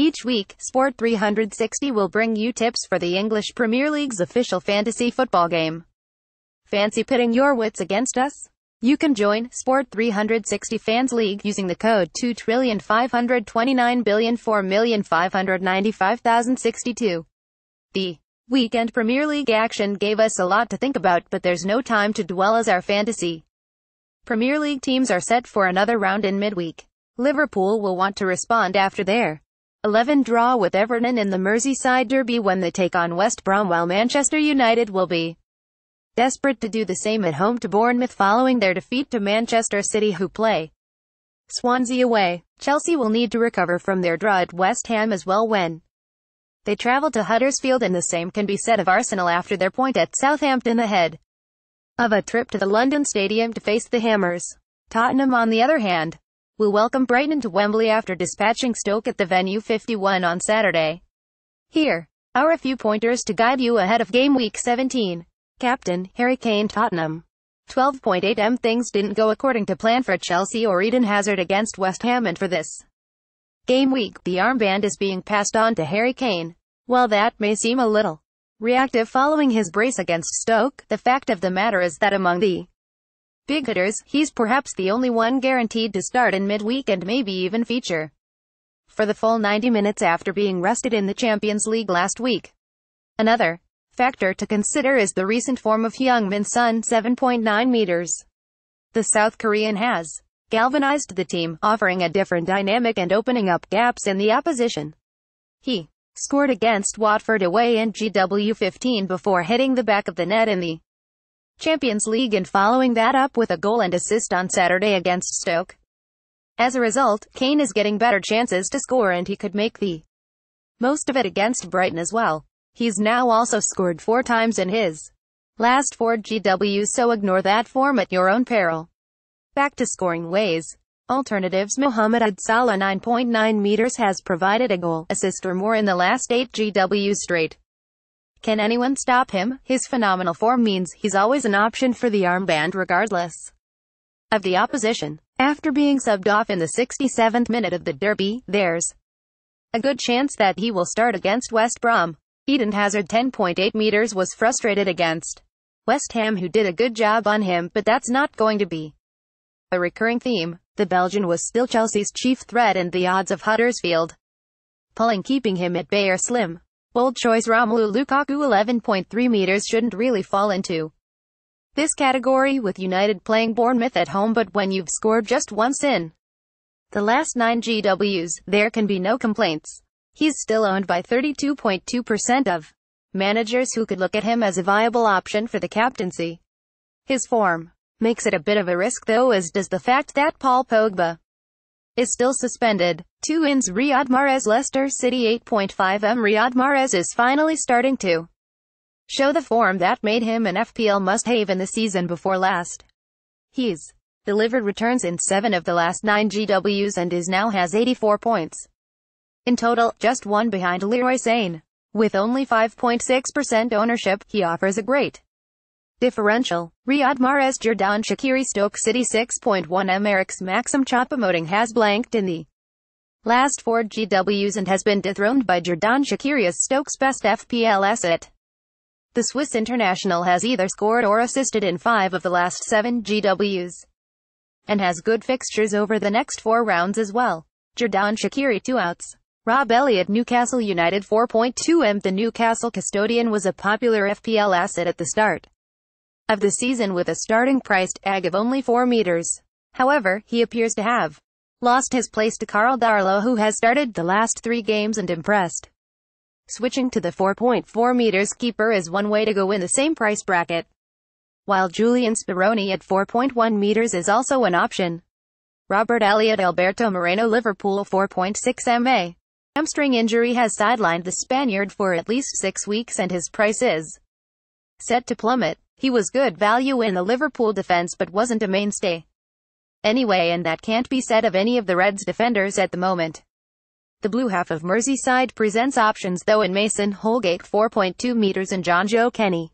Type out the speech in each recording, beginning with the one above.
Each week, Sport360 will bring you tips for the English Premier League's official fantasy football game. Fancy pitting your wits against us? You can join Sport360 Fans League using the code 2,529,004,595,062. The weekend Premier League action gave us a lot to think about, but there's no time to dwell as our fantasy Premier League teams are set for another round in midweek. Liverpool will want to respond after their 11 draw with Everton in the Merseyside derby when they take on West Brom, while Manchester United will be desperate to do the same at home to Bournemouth following their defeat to Manchester City, who play Swansea away. Chelsea will need to recover from their draw at West Ham as well when they travel to Huddersfield, and the same can be said of Arsenal after their point at Southampton ahead of a trip to the London Stadium to face the Hammers. Tottenham, on the other hand, will welcome Brighton to Wembley after dispatching Stoke at the venue 51 on Saturday. Here are a few pointers to guide you ahead of game week 17. Captain, Harry Kane. Tottenham. 12.8 Things didn't go according to plan for Chelsea or Eden Hazard against West Ham, and for this game week, the armband is being passed on to Harry Kane. While that may seem a little reactive following his brace against Stoke, the fact of the matter is that among the big hitters, he's perhaps the only one guaranteed to start in midweek and maybe even feature for the full 90 minutes after being rested in the Champions League last week. Another factor to consider is the recent form of Heung-min Son, 7.9 meters. The South Korean has galvanized the team, offering a different dynamic and opening up gaps in the opposition. He scored against Watford away in GW15 before hitting the back of the net in the Champions League and following that up with a goal and assist on Saturday against Stoke. As a result, Kane is getting better chances to score, and he could make the most of it against Brighton as well. He's now also scored 4 times in his last 4 GWs, so ignore that form at your own peril. Back to scoring ways. Alternatives. Mohamed Salah, 9.9 meters, has provided a goal, assist or more in the last 8 GWs straight. Can anyone stop him? His phenomenal form means he's always an option for the armband regardless of the opposition. After being subbed off in the 67th minute of the derby, there's a good chance that he will start against West Brom. Eden Hazard, 10.8 meters, was frustrated against West Ham, who did a good job on him, but that's not going to be a recurring theme. The Belgian was still Chelsea's chief threat, and the odds of Huddersfield pulling keeping him at bay are slim. Bold choice. Romelu Lukaku, 11.3 meters, shouldn't really fall into this category, with United playing Bournemouth at home, but when you've scored just once in the last 9 GWs, there can be no complaints. He's still owned by 32.2% of managers, who could look at him as a viable option for the captaincy. His form makes it a bit of a risk though, as does the fact that Paul Pogba is still suspended. 2 ins. Riyad Mahrez, Leicester City, 8.5 Riyad Mahrez is finally starting to show the form that made him an FPL must-have in the season before last. He's delivered returns in 7 of the last 9 GWs and now has 84 points in total, just one behind Leroy Sane. With only 5.6% ownership, he offers a great differential. Riyad Mahrez. Xherdan Shaqiri, Stoke City, 6.1 Eric's Maxim Choupo-Moting has blanked in the last 4 GWs and has been dethroned by Xherdan Shaqiri as Stoke's best FPL asset. The Swiss international has either scored or assisted in 5 of the last 7 GWs and has good fixtures over the next 4 rounds as well. Xherdan Shaqiri, 2 outs. Rob Elliott, Newcastle United, 4.2 The Newcastle custodian was a popular FPL asset at the start of the season with a starting price tag of only 4 meters. However, he appears to have lost his place to Carl Darlow, who has started the last 3 games and impressed. Switching to the 4.4 meters keeper is one way to go in the same price bracket, while Julian Speroni at 4.1 meters is also an option. Robert Elliott. Alberto Moreno, Liverpool, 4.6 MA. Hamstring injury has sidelined the Spaniard for at least 6 weeks, and his price is set to plummet. He was good value in the Liverpool defense but wasn't a mainstay anyway, and that can't be said of any of the Reds' defenders at the moment. The blue half of Merseyside presents options though, in Mason Holgate, 4.2 meters, and John Joe Kenny,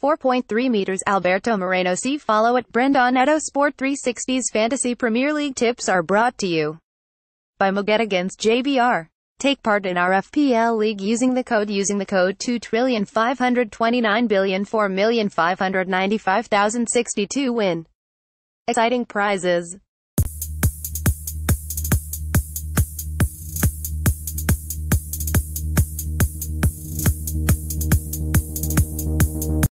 4.3 meters. Alberto Moreno. See follow at Brendan Edo. Sport360's Fantasy Premier League tips are brought to you by Moget against JBR. Take part in our FPL league using the code 2,529,004,595,062. Win exciting prizes.